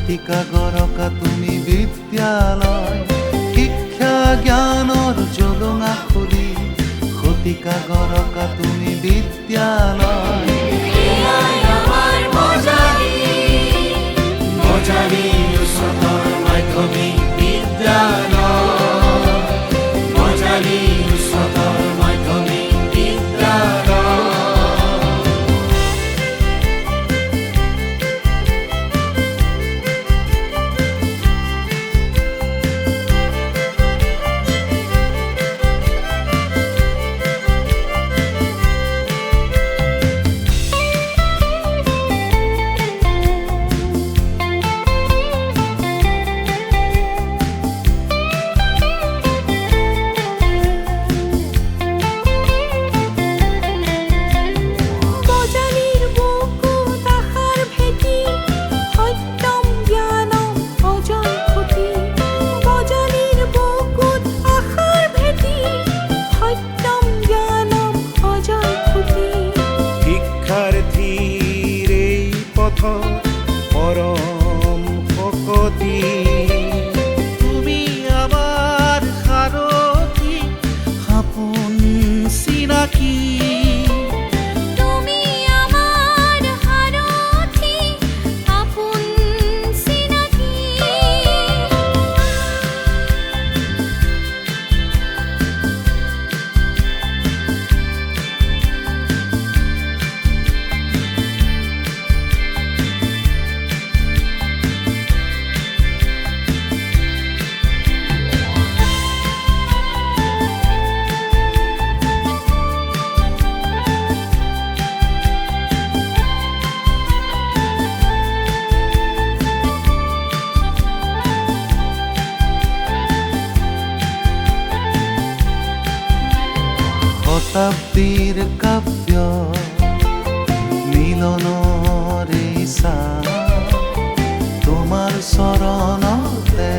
শতিকা গৰকা তুমি বিদ্যালয়, শিক্ষা জ্ঞানৰ জোলঙা খুলি শতিকা গৰকা তুমি বিদ্যালয়। মজালি উচ্চতৰ মাধ্যমিক বিদ্যালয়, মজালি উচ্চতৰ মাধ্যমিক বিদ্যালয়। পৰম শকতি তুমি আমাৰ সাৰথি সপোন চিনাকি, তুমি আমাৰ সাৰথি সপোন চিনাকি। শতাব্দীৰ কাব্য মিলনৰ ইচ্ছা তোমাৰ চৰণতে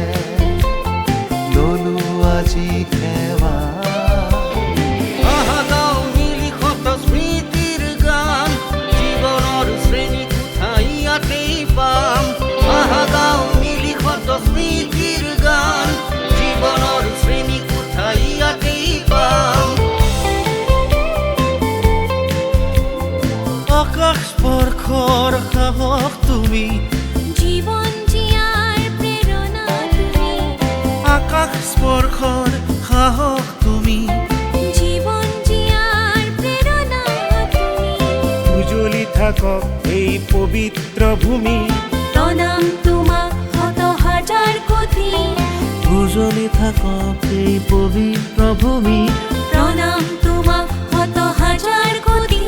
ললো আজি সেৱা। স্মৃতিৰ গান জীৱনৰ শ্ৰেণী কোঠা ইয়াতেই পাম। গাঁও মিলি শত স্মৃতিৰ গান জীৱনৰ শ্ৰেণী কোঠা ইয়াতেই পাম। আকাশ স্পৰ্শৰ সাহস তুমি, জীৱন জীয়াৰ প্ৰেৰণা তুমি। আকাশ স্পৰ্শৰ সাহস তুমি, জীৱন জীয়াৰ প্ৰেৰণা তুমি। উজ্বলি থাকক এই পবিত্ৰ ভূমি, প্ৰণাম তোমাক শত হাজাৰ কোটি। উজ্বলি থাকক এই পবিত্ৰ ভূমি, প্ৰণাম তোমাক শত হাজাৰ কোটি।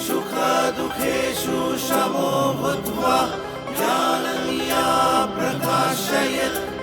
सुखदुःखेषु समो भूत्वा ज्ञानमिया प्रकाशयत्।